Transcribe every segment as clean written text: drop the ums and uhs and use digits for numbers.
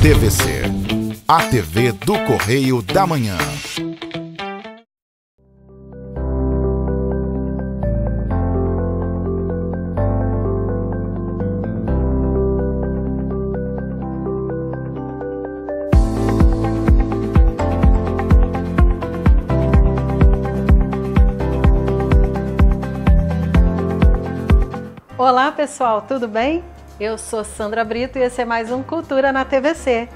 TVC, a TV do Correio da Manhã. Olá pessoal, tudo bem? Eu sou Sandra Brito e esse é mais um Cultura na TVC.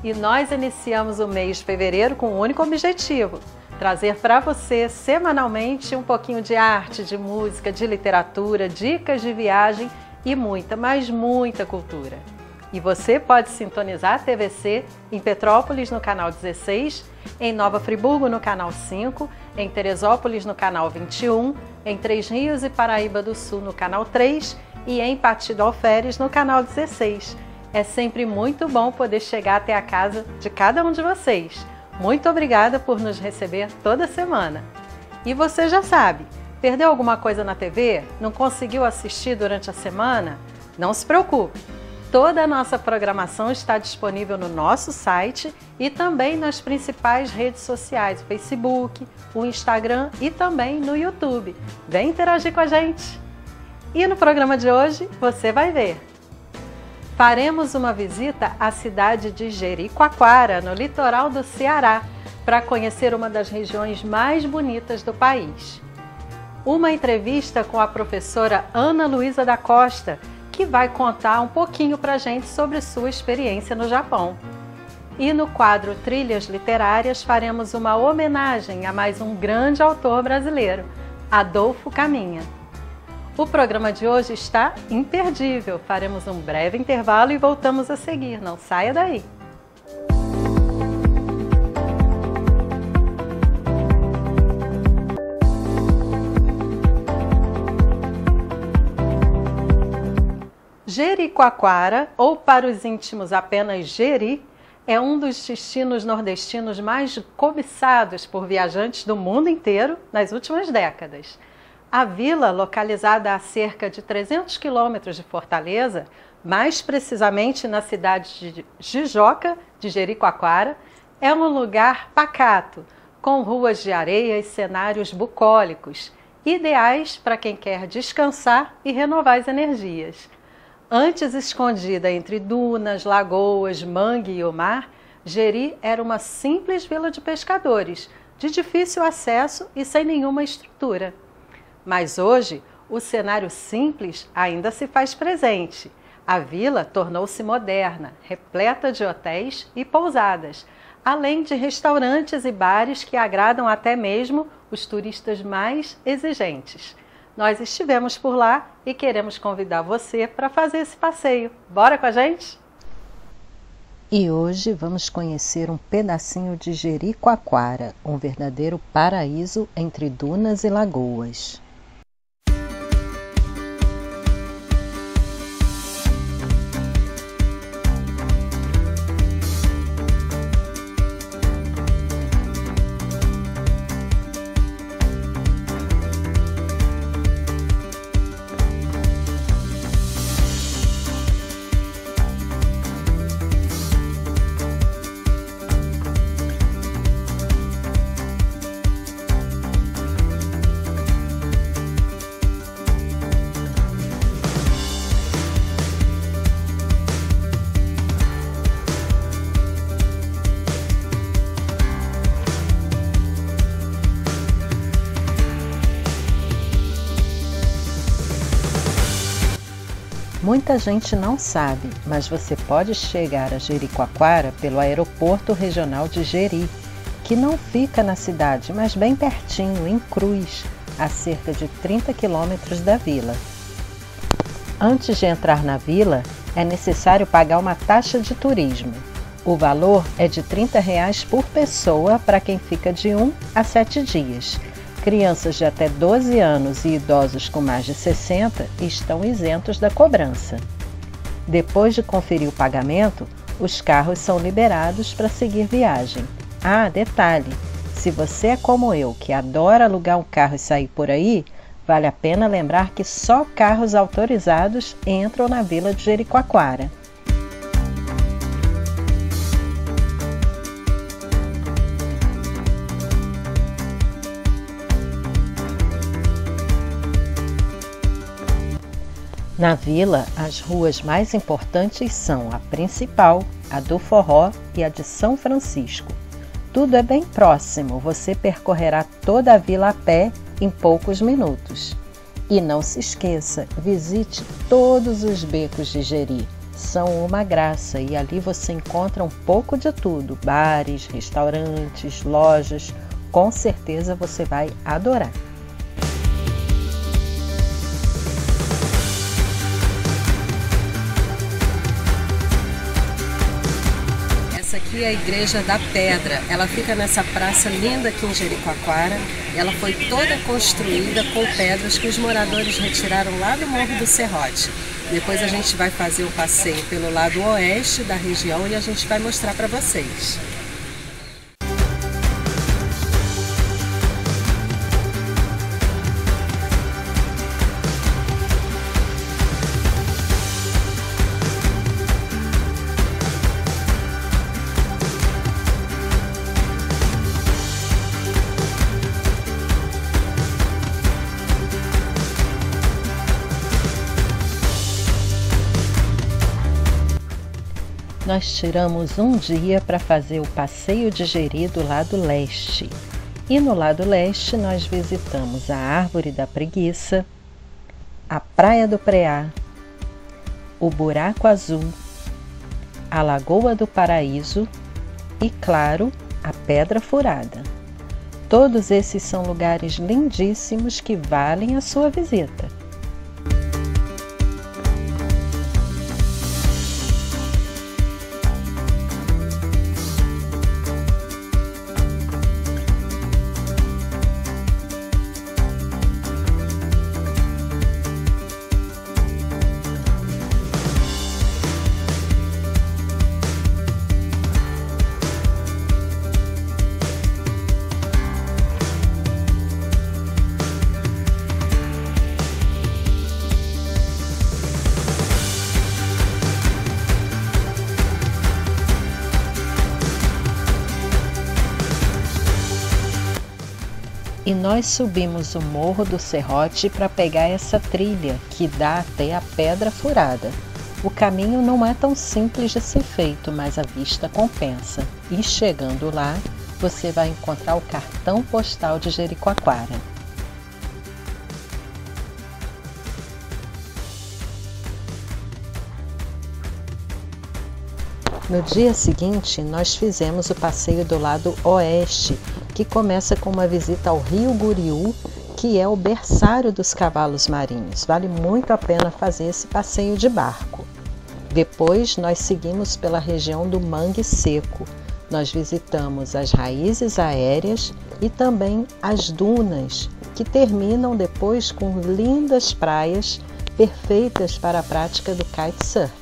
E nós iniciamos o mês de fevereiro com um único objetivo: trazer para você semanalmente um pouquinho de arte, de música, de literatura, dicas de viagem e muita, mas muita cultura. E você pode sintonizar a TVC em Petrópolis no canal 16, em Nova Friburgo no canal 5, em Teresópolis no canal 21, em Três Rios e Paraíba do Sul no canal 3 e em Pati do Alferes no canal 16. É sempre muito bom poder chegar até a casa de cada um de vocês. Muito obrigada por nos receber toda semana. E você já sabe, perdeu alguma coisa na TV? Não conseguiu assistir durante a semana? Não se preocupe! Toda a nossa programação está disponível no nosso site e também nas principais redes sociais, o Facebook, o Instagram e também no YouTube. Vem interagir com a gente! E no programa de hoje, você vai ver. Faremos uma visita à cidade de Jericoacoara, no litoral do Ceará, para conhecer uma das regiões mais bonitas do país. Uma entrevista com a professora Ana Luísa da Costa, que vai contar um pouquinho para a gente sobre sua experiência no Japão. E no quadro Trilhas Literárias faremos uma homenagem a mais um grande autor brasileiro, Adolfo Caminha. O programa de hoje está imperdível. Faremos um breve intervalo e voltamos a seguir. Não saia daí! Jericoacoara, ou para os íntimos apenas Jeri, é um dos destinos nordestinos mais cobiçados por viajantes do mundo inteiro nas últimas décadas. A vila, localizada a cerca de 300 quilômetros de Fortaleza, mais precisamente na cidade de Jijoca, de Jericoacoara, é um lugar pacato, com ruas de areia e cenários bucólicos, ideais para quem quer descansar e renovar as energias. Antes escondida entre dunas, lagoas, mangue e o mar, Jeri era uma simples vila de pescadores, de difícil acesso e sem nenhuma estrutura. Mas hoje, o cenário simples ainda se faz presente. A vila tornou-se moderna, repleta de hotéis e pousadas, além de restaurantes e bares que agradam até mesmo os turistas mais exigentes. Nós estivemos por lá e queremos convidar você para fazer esse passeio. Bora com a gente? E hoje vamos conhecer um pedacinho de Jericoacoara, um verdadeiro paraíso entre dunas e lagoas. Muita gente não sabe, mas você pode chegar a Jericoacoara pelo aeroporto regional de Jeri, que não fica na cidade, mas bem pertinho, em Cruz, a cerca de 30 quilômetros da vila. Antes de entrar na vila, é necessário pagar uma taxa de turismo. O valor é de R$ 30 por pessoa para quem fica de 1 a 7 dias. Crianças de até 12 anos e idosos com mais de 60 estão isentos da cobrança. Depois de conferir o pagamento, os carros são liberados para seguir viagem. Ah, detalhe! Se você é como eu, que adora alugar um carro e sair por aí, Vale a pena lembrar que só carros autorizados entram na Vila de Jericoacoara. Na vila, as ruas mais importantes são a principal, a do Forró e a de São Francisco. Tudo é bem próximo, você percorrerá toda a vila a pé em poucos minutos. E não se esqueça, visite todos os becos de Jeri. São uma graça e ali você encontra um pouco de tudo, bares, restaurantes, lojas. Com certeza você vai adorar. Essa aqui é a Igreja da Pedra. Ela fica nessa praça linda aqui em Jericoacoara. Ela foi toda construída com pedras que os moradores retiraram lá do Morro do Serrote. Depois a gente vai fazer o passeio pelo lado oeste da região e a gente vai mostrar para vocês. Nós tiramos um dia para fazer o passeio de Jeri do lado leste. E no lado leste nós visitamos a Árvore da Preguiça, a Praia do Preá, o Buraco Azul, a Lagoa do Paraíso e, claro, a Pedra Furada. Todos esses são lugares lindíssimos que valem a sua visita. E nós subimos o Morro do Serrote para pegar essa trilha que dá até a Pedra Furada. O caminho não é tão simples de ser feito, mas a vista compensa. E chegando lá, você vai encontrar o cartão postal de Jericoacoara. No dia seguinte, nós fizemos o passeio do lado oeste, que começa com uma visita ao Rio Guriú, que é o berçário dos cavalos marinhos. Vale muito a pena fazer esse passeio de barco. Depois, nós seguimos pela região do Mangue Seco. Nós visitamos as raízes aéreas e também as dunas, que terminam depois com lindas praias perfeitas para a prática do kitesurf.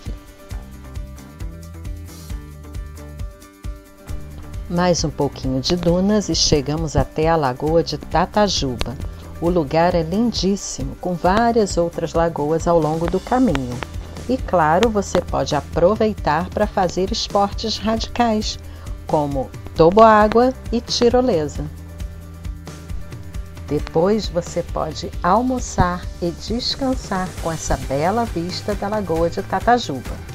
Mais um pouquinho de dunas e chegamos até a Lagoa de Tatajuba. O lugar é lindíssimo, com várias outras lagoas ao longo do caminho. E claro, você pode aproveitar para fazer esportes radicais, como toboágua e tirolesa. Depois você pode almoçar e descansar com essa bela vista da Lagoa de Tatajuba.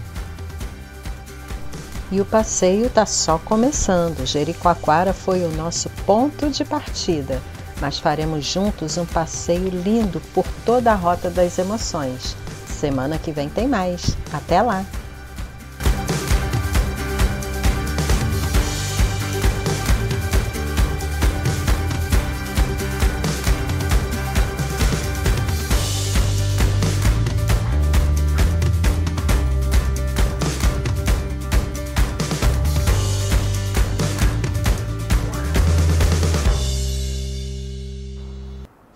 E o passeio está só começando. Jericoacoara foi o nosso ponto de partida, mas faremos juntos um passeio lindo por toda a Rota das Emoções. Semana que vem tem mais. Até lá!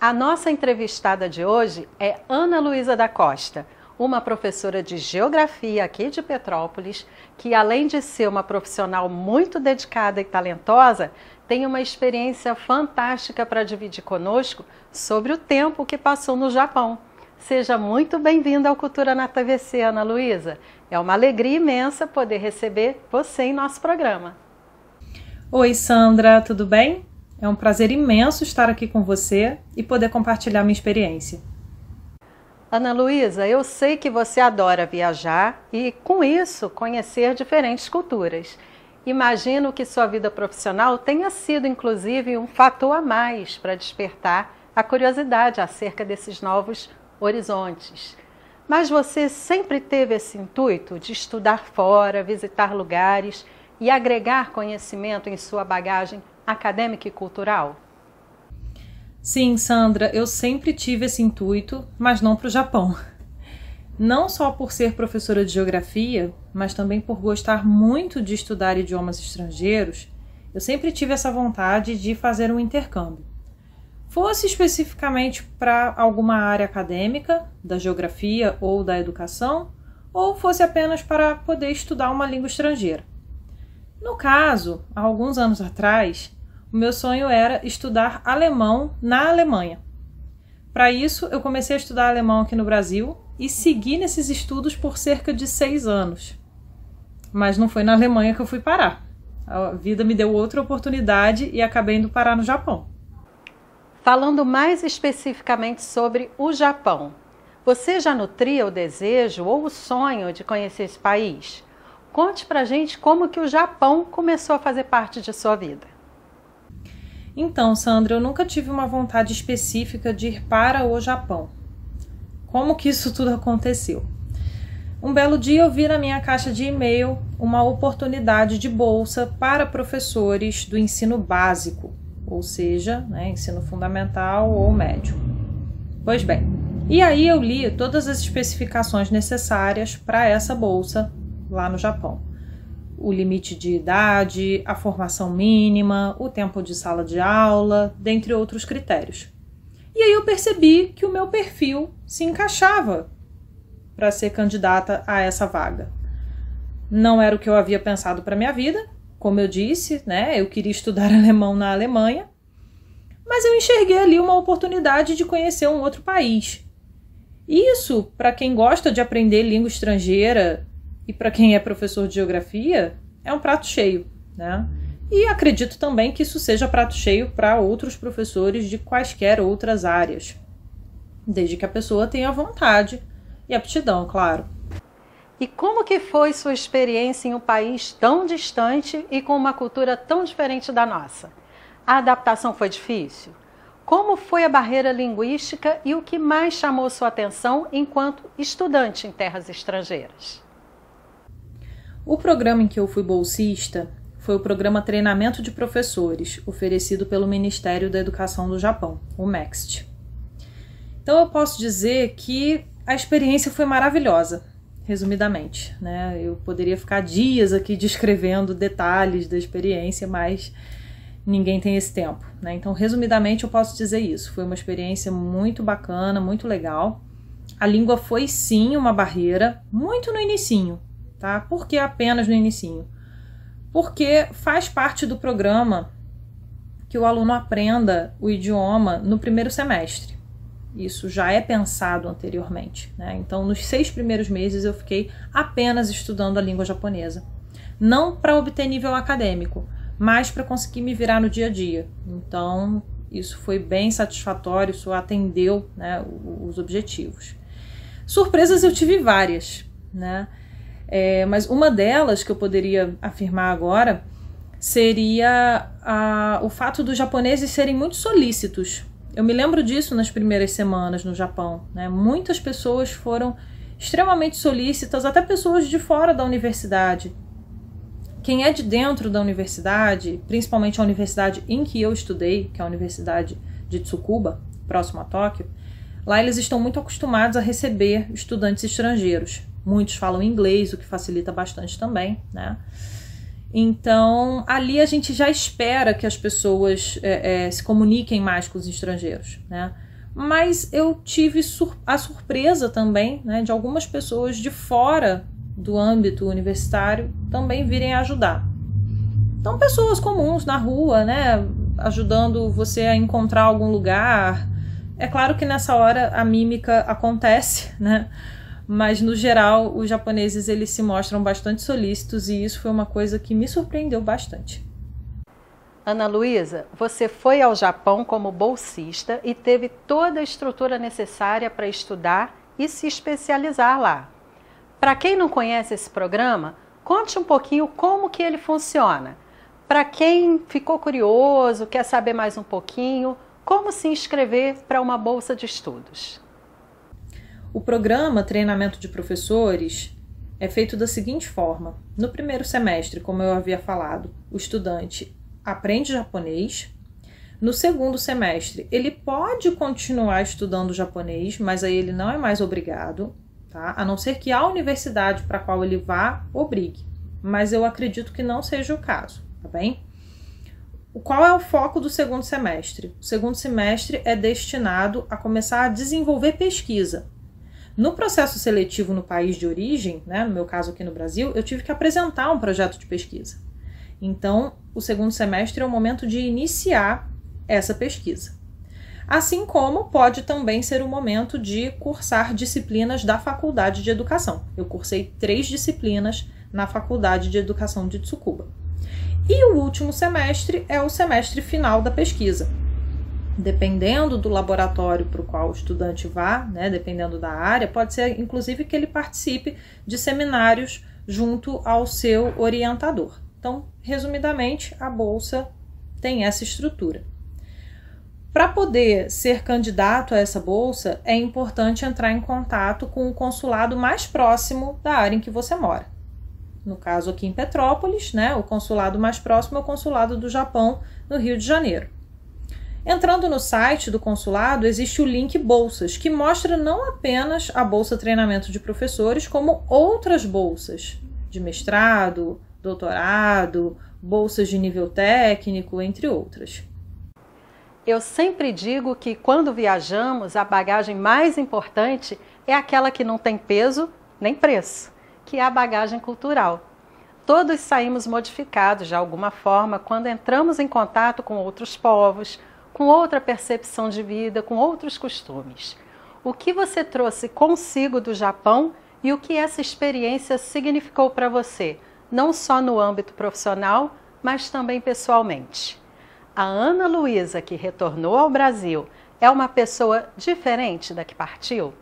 A nossa entrevistada de hoje é Ana Luísa da Costa, uma professora de geografia aqui de Petrópolis, que além de ser uma profissional muito dedicada e talentosa, tem uma experiência fantástica para dividir conosco sobre o tempo que passou no Japão. Seja muito bem-vinda ao Cultura na TVC, Ana Luísa. É uma alegria imensa poder receber você em nosso programa. Oi, Sandra, tudo bem? É um prazer imenso estar aqui com você e poder compartilhar minha experiência. Ana Luísa, eu sei que você adora viajar e, com isso, conhecer diferentes culturas. Imagino que sua vida profissional tenha sido, inclusive, um fator a mais para despertar a curiosidade acerca desses novos horizontes. Mas você sempre teve esse intuito de estudar fora, visitar lugares e agregar conhecimento em sua bagagem acadêmica e cultural? Sim, Sandra, eu sempre tive esse intuito, mas não para o Japão. Não só por ser professora de geografia, mas também por gostar muito de estudar idiomas estrangeiros, eu sempre tive essa vontade de fazer um intercâmbio. Fosse especificamente para alguma área acadêmica, da geografia ou da educação, ou fosse apenas para poder estudar uma língua estrangeira. No caso, há alguns anos atrás, o meu sonho era estudar alemão na Alemanha. Para isso, eu comecei a estudar alemão aqui no Brasil e segui nesses estudos por cerca de 6 anos. Mas não foi na Alemanha que eu fui parar. A vida me deu outra oportunidade e acabei indo parar no Japão. Falando mais especificamente sobre o Japão, você já nutria o desejo ou o sonho de conhecer esse país? Conte pra gente como que o Japão começou a fazer parte de sua vida. Então, Sandra, eu nunca tive uma vontade específica de ir para o Japão. Como que isso tudo aconteceu? Um belo dia eu vi na minha caixa de e-mail uma oportunidade de bolsa para professores do ensino básico, ou seja, ensino fundamental ou médio. Pois bem, e aí eu li todas as especificações necessárias para essa bolsa lá no Japão. O limite de idade, a formação mínima, o tempo de sala de aula, dentre outros critérios. E aí eu percebi que o meu perfil se encaixava para ser candidata a essa vaga. Não era o que eu havia pensado para minha vida, como eu disse, eu queria estudar alemão na Alemanha, mas eu enxerguei ali uma oportunidade de conhecer um outro país. Isso, para quem gosta de aprender língua estrangeira e para quem é professor de geografia, é um prato cheio, E acredito também que isso seja prato cheio para outros professores de quaisquer outras áreas, desde que a pessoa tenha vontade e aptidão, claro. E como que foi sua experiência em um país tão distante e com uma cultura tão diferente da nossa? A adaptação foi difícil? Como foi a barreira linguística e o que mais chamou sua atenção enquanto estudante em terras estrangeiras? O programa em que eu fui bolsista foi o programa Treinamento de Professores, oferecido pelo Ministério da Educação do Japão, o MEXT. Então eu posso dizer que a experiência foi maravilhosa, resumidamente. Eu poderia ficar dias aqui descrevendo detalhes da experiência, mas ninguém tem esse tempo. Então, resumidamente, eu posso dizer isso. Foi uma experiência muito bacana, muito legal. A língua foi sim uma barreira, muito no inicinho. Por que apenas no inicinho? Porque faz parte do programa que o aluno aprenda o idioma no primeiro semestre. Isso já é pensado anteriormente. Então, nos 6 primeiros meses eu fiquei apenas estudando a língua japonesa. Não para obter nível acadêmico, mas para conseguir me virar no dia a dia. Então, isso foi bem satisfatório, isso atendeu os objetivos. Surpresas eu tive várias, mas uma delas que eu poderia afirmar agora seria o fato dos japoneses serem muito solícitos. Eu me lembro disso nas primeiras semanas no Japão. Muitas pessoas foram extremamente solícitas, até pessoas de fora da universidade. Quem é de dentro da universidade, principalmente a universidade em que eu estudei, que é a Universidade de Tsukuba, próximo a Tóquio, lá eles estão muito acostumados a receber estudantes estrangeiros. Muitos falam inglês, o que facilita bastante também, Então, ali a gente já espera que as pessoas se comuniquem mais com os estrangeiros, mas eu tive a surpresa também, né, de algumas pessoas de fora do âmbito universitário também virem ajudar. Então, pessoas comuns na rua, né, ajudando você a encontrar algum lugar. É claro que nessa hora a mímica acontece, né? Mas no geral os japoneses eles se mostram bastante solícitos e isso foi uma coisa que me surpreendeu bastante. Ana Luísa, você foi ao Japão como bolsista e teve toda a estrutura necessária para estudar e se especializar lá. Para quem não conhece esse programa, conte um pouquinho como que ele funciona. Para quem ficou curioso, quer saber mais um pouquinho, como se inscrever para uma bolsa de estudos? O programa Treinamento de Professores é feito da seguinte forma. No primeiro semestre, como eu havia falado, o estudante aprende japonês. No segundo semestre, ele pode continuar estudando japonês, mas aí ele não é mais obrigado, tá? A não ser que a universidade para a qual ele vá obrigue. Mas eu acredito que não seja o caso, tá bem? Qual é o foco do segundo semestre? O segundo semestre é destinado a começar a desenvolver pesquisa. No processo seletivo no país de origem, né, no meu caso aqui no Brasil, eu tive que apresentar um projeto de pesquisa. Então, o segundo semestre é o momento de iniciar essa pesquisa. Assim como pode também ser o momento de cursar disciplinas da Faculdade de Educação. Eu cursei 3 disciplinas na Faculdade de Educação de Tsukuba. E o último semestre é o semestre final da pesquisa. Dependendo do laboratório para o qual o estudante vá, né, dependendo da área, pode ser inclusive que ele participe de seminários junto ao seu orientador. Então, resumidamente, a bolsa tem essa estrutura. Para poder ser candidato a essa bolsa, é importante entrar em contato com o consulado mais próximo da área em que você mora. No caso aqui em Petrópolis, né, o consulado mais próximo é o consulado do Japão, no Rio de Janeiro. Entrando no site do consulado, existe o link Bolsas, que mostra não apenas a Bolsa Treinamento de Professores, como outras bolsas de mestrado, doutorado, bolsas de nível técnico, entre outras. Eu sempre digo que quando viajamos, a bagagem mais importante é aquela que não tem peso nem preço, que é a bagagem cultural. Todos saímos modificados de alguma forma quando entramos em contato com outros povos, com outra percepção de vida, com outros costumes. O que você trouxe consigo do Japão e o que essa experiência significou para você, não só no âmbito profissional, mas também pessoalmente? A Ana Luísa, que retornou ao Brasil, é uma pessoa diferente da que partiu?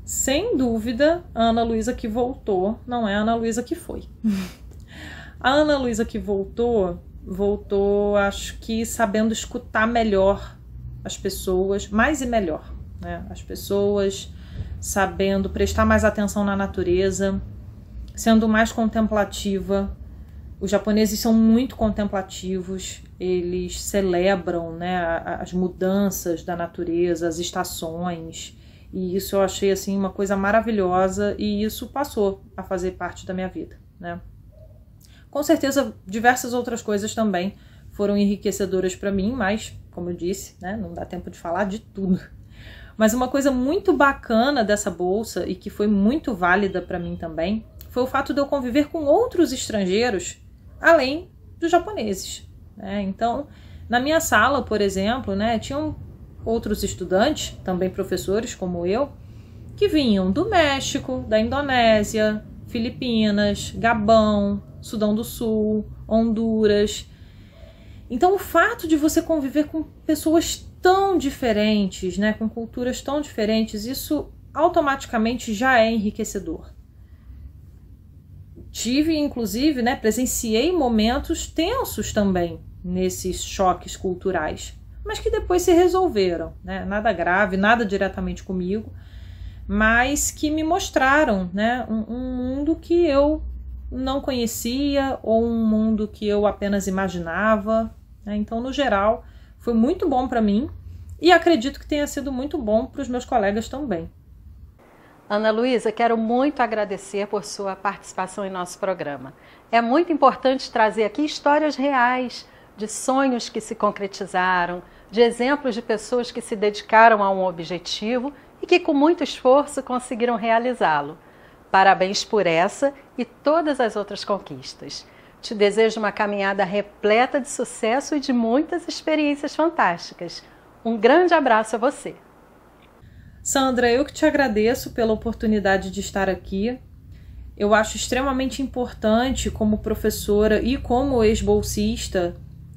Sem dúvida, a Ana Luísa que voltou não é a Ana Luísa que foi. A Ana Luísa que voltou, acho que sabendo escutar melhor as pessoas, mais e melhor, né? As pessoas, sabendo prestar mais atenção na natureza, sendo mais contemplativa. Os japoneses são muito contemplativos, eles celebram, né, as mudanças da natureza, as estações, e isso eu achei assim uma coisa maravilhosa e isso passou a fazer parte da minha vida, né? Com certeza diversas outras coisas também foram enriquecedoras para mim, mas como eu disse, né, não dá tempo de falar de tudo. Mas uma coisa muito bacana dessa bolsa e que foi muito válida para mim também foi o fato de eu conviver com outros estrangeiros além dos japoneses, né? Então, na minha sala, por exemplo, né, tinham outros estudantes, também professores como eu, que vinham do México, da Indonésia, Filipinas, Gabão, Sudão do Sul, Honduras. Então, o fato de você conviver com pessoas tão diferentes, né, com culturas tão diferentes, isso automaticamente já é enriquecedor. Tive, inclusive, né, presenciei momentos tensos também nesses choques culturais, mas que depois se resolveram, né? Nada grave, nada diretamente comigo, mas que me mostraram, né, um mundo que eu não conhecia ou um mundo que eu apenas imaginava, né? Então, no geral, foi muito bom para mim e acredito que tenha sido muito bom para os meus colegas também. Ana Luísa, quero muito agradecer por sua participação em nosso programa. É muito importante trazer aqui histórias reais de sonhos que se concretizaram, de exemplos de pessoas que se dedicaram a um objetivo e que com muito esforço conseguiram realizá-lo. Parabéns por essa e todas as outras conquistas. Te desejo uma caminhada repleta de sucesso e de muitas experiências fantásticas. Um grande abraço a você. Sandra, eu que te agradeço pela oportunidade de estar aqui. Eu acho extremamente importante, como professora e como ex-bolsista,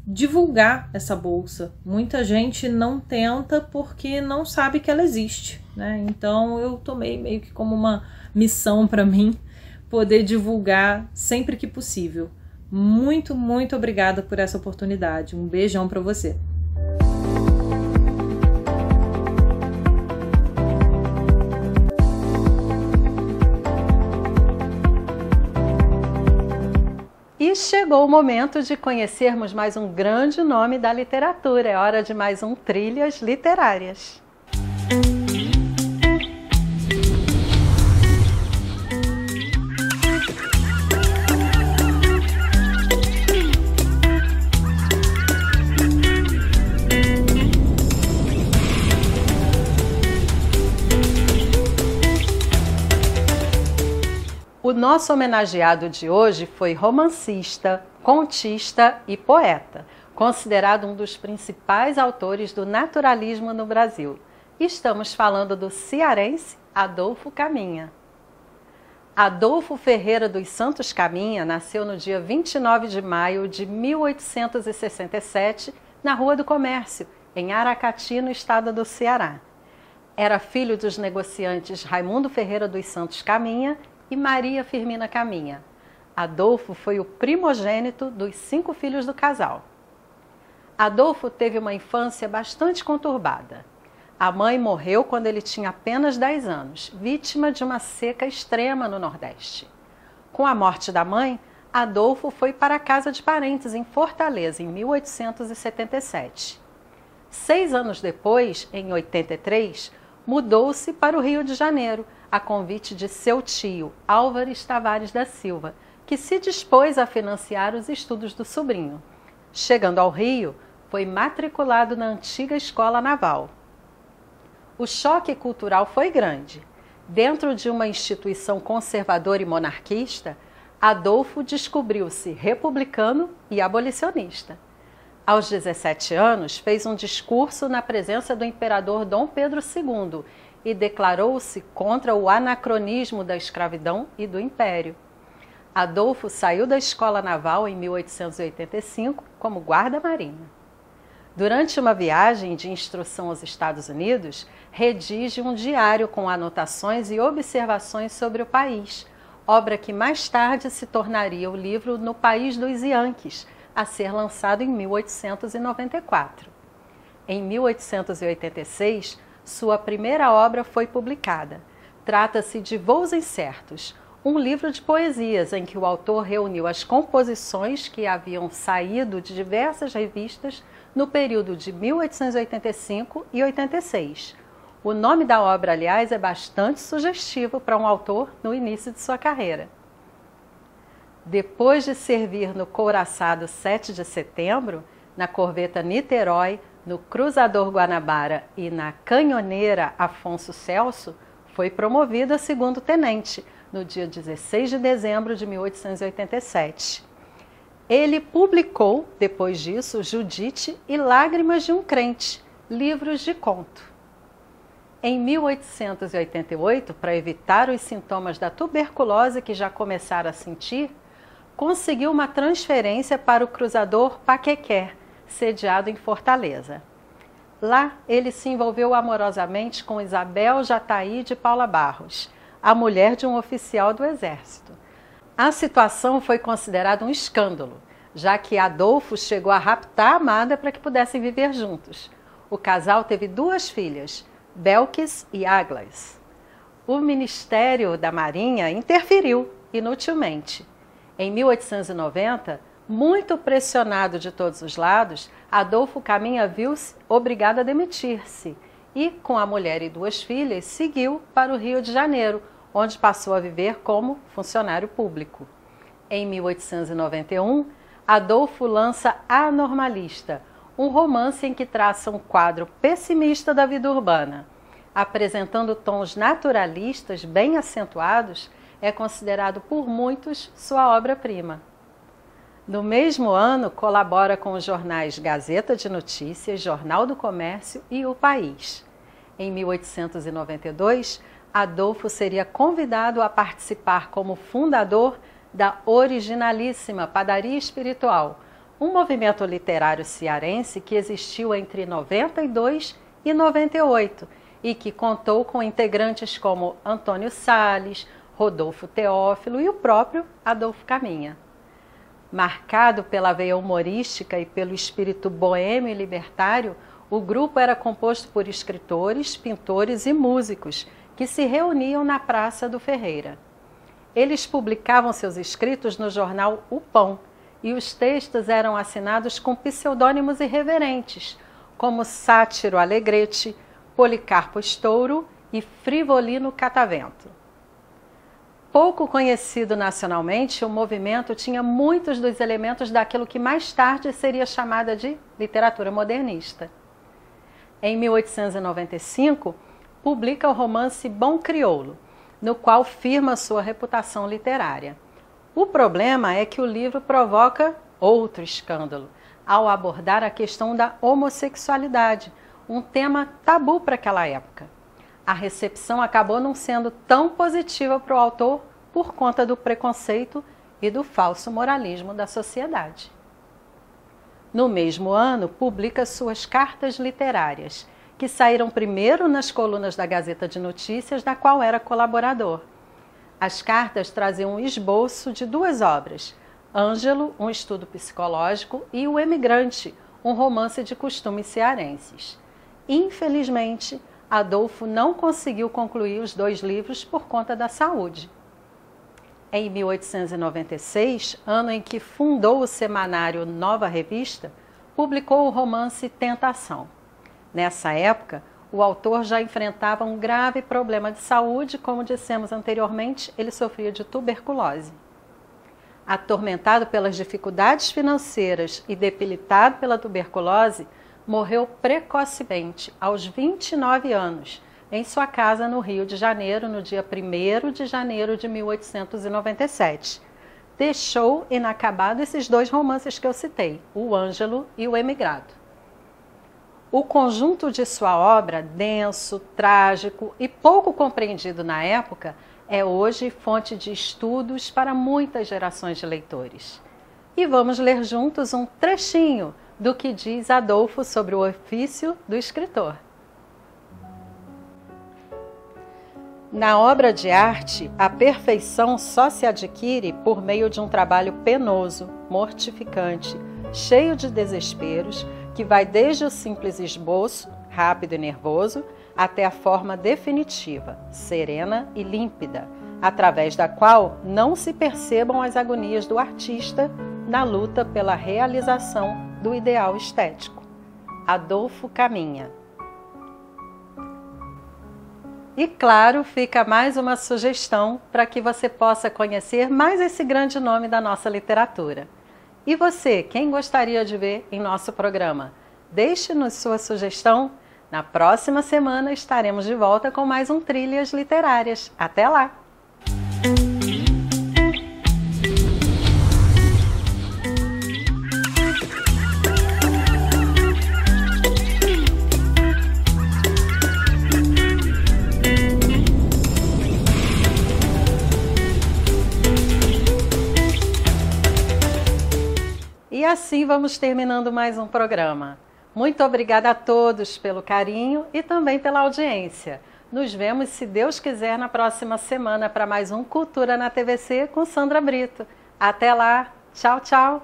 divulgar essa bolsa. Muita gente não tenta porque não sabe que ela existe, né? Então eu tomei meio que como uma missão para mim poder divulgar sempre que possível. Muito, muito obrigada por essa oportunidade. Um beijão para você. E chegou o momento de conhecermos mais um grande nome da literatura. É hora de mais um Trilhas Literárias. O nosso homenageado de hoje foi romancista, contista e poeta, considerado um dos principais autores do naturalismo no Brasil. Estamos falando do cearense Adolfo Caminha. Adolfo Ferreira dos Santos Caminha nasceu no dia 29 de maio de 1867, na Rua do Comércio, em Aracati, no estado do Ceará. Era filho dos negociantes Raimundo Ferreira dos Santos Caminha e Maria Firmina Caminha. Adolfo foi o primogênito dos 5 filhos do casal. Adolfo teve uma infância bastante conturbada. A mãe morreu quando ele tinha apenas 10 anos, vítima de uma seca extrema no Nordeste. Com a morte da mãe, Adolfo foi para a casa de parentes em Fortaleza, em 1877. 6 anos depois, em 83, mudou-se para o Rio de Janeiro, a convite de seu tio, Álvares Tavares da Silva, que se dispôs a financiar os estudos do sobrinho. Chegando ao Rio, foi matriculado na antiga Escola Naval. O choque cultural foi grande. Dentro de uma instituição conservadora e monarquista, Adolfo descobriu-se republicano e abolicionista. Aos 17 anos, fez um discurso na presença do imperador Dom Pedro II e declarou-se contra o anacronismo da escravidão e do império. Adolfo saiu da Escola Naval em 1885 como guarda-marinha. Durante uma viagem de instrução aos Estados Unidos, redige um diário com anotações e observações sobre o país, obra que mais tarde se tornaria o livro No País dos Yankees, a ser lançado em 1894. Em 1886, sua primeira obra foi publicada. Trata-se de Voos Incertos, um livro de poesias em que o autor reuniu as composições que haviam saído de diversas revistas no período de 1885 e 86. O nome da obra, aliás, é bastante sugestivo para um autor no início de sua carreira. Depois de servir no couraçado 7 de setembro, na corveta Niterói, no cruzador Guanabara e na canhoneira Afonso Celso, foi promovido a segundo-tenente, no dia 16 de dezembro de 1887. Ele publicou, depois disso, Judite e Lágrimas de um Crente, livros de conto. Em 1888, para evitar os sintomas da tuberculose que já começara a sentir, conseguiu uma transferência para o cruzador Paquequer, sediado em Fortaleza. Lá, ele se envolveu amorosamente com Isabel Jataí de Paula Barros, a mulher de um oficial do Exército. A situação foi considerada um escândalo, já que Adolfo chegou a raptar a amada para que pudessem viver juntos. O casal teve 2 filhas, Belkis e Aglas. O Ministério da Marinha interferiu, inutilmente. Em 1890, muito pressionado de todos os lados, Adolfo Caminha viu-se obrigado a demitir-se e, com a mulher e 2 filhas, seguiu para o Rio de Janeiro, onde passou a viver como funcionário público. Em 1891, Adolfo lança A Normalista, um romance em que traça um quadro pessimista da vida urbana. Apresentando tons naturalistas bem acentuados, é considerado por muitos sua obra-prima. No mesmo ano, colabora com os jornais Gazeta de Notícias, Jornal do Comércio e O País. Em 1892, Adolfo seria convidado a participar como fundador da originalíssima Padaria Espiritual, um movimento literário cearense que existiu entre 92 e 98 e que contou com integrantes como Antônio Salles, Rodolfo Teófilo e o próprio Adolfo Caminha. Marcado pela veia humorística e pelo espírito boêmio e libertário, o grupo era composto por escritores, pintores e músicos que se reuniam na Praça do Ferreira. Eles publicavam seus escritos no jornal O Pão, e os textos eram assinados com pseudônimos irreverentes, como Sátiro Alegrete, Policarpo Estouro e Frivolino Catavento. Pouco conhecido nacionalmente, o movimento tinha muitos dos elementos daquilo que mais tarde seria chamada de literatura modernista. Em 1895, publica o romance Bom Crioulo, no qual firma sua reputação literária. O problema é que o livro provoca outro escândalo, ao abordar a questão da homossexualidade, um tema tabu para aquela época. A recepção acabou não sendo tão positiva para o autor por conta do preconceito e do falso moralismo da sociedade. No mesmo ano, publica suas Cartas Literárias, que saíram primeiro nas colunas da Gazeta de Notícias, da qual era colaborador. As cartas traziam um esboço de duas obras, Ângelo, um estudo psicológico, e O Emigrante, um romance de costumes cearenses. Infelizmente, Adolfo não conseguiu concluir os dois livros por conta da saúde. Em 1896, ano em que fundou o semanário Nova Revista, publicou o romance Tentação. Nessa época, o autor já enfrentava um grave problema de saúde, como dissemos anteriormente, ele sofria de tuberculose. Atormentado pelas dificuldades financeiras e debilitado pela tuberculose, morreu precocemente, aos 29 anos, em sua casa no Rio de Janeiro, no dia 1º de janeiro de 1897. Deixou inacabado esses dois romances que eu citei, O Ângelo e O Emigrado. O conjunto de sua obra, denso, trágico e pouco compreendido na época, é hoje fonte de estudos para muitas gerações de leitores. E vamos ler juntos um trechinho do que diz Adolfo sobre o ofício do escritor. Na obra de arte, a perfeição só se adquire por meio de um trabalho penoso, mortificante, cheio de desesperos, que vai desde o simples esboço, rápido e nervoso, até a forma definitiva, serena e límpida, através da qual não se percebam as agonias do artista na luta pela realização do ideal estético. Adolfo Caminha. E claro, fica mais uma sugestão para que você possa conhecer mais esse grande nome da nossa literatura. E você, quem gostaria de ver em nosso programa? Deixe-nos sua sugestão. Na próxima semana estaremos de volta com mais um Trilhas Literárias. Até lá! E assim vamos terminando mais um programa. Muito obrigada a todos pelo carinho e também pela audiência. Nos vemos, se Deus quiser, na próxima semana para mais um Cultura na TVC com Sandra Brito. Até lá. Tchau, tchau.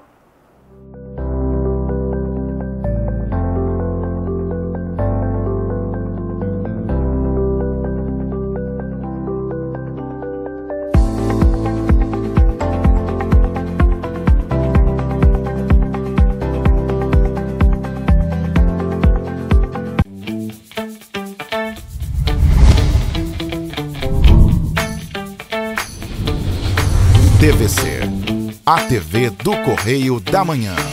TVC, a TV do Correio da Manhã.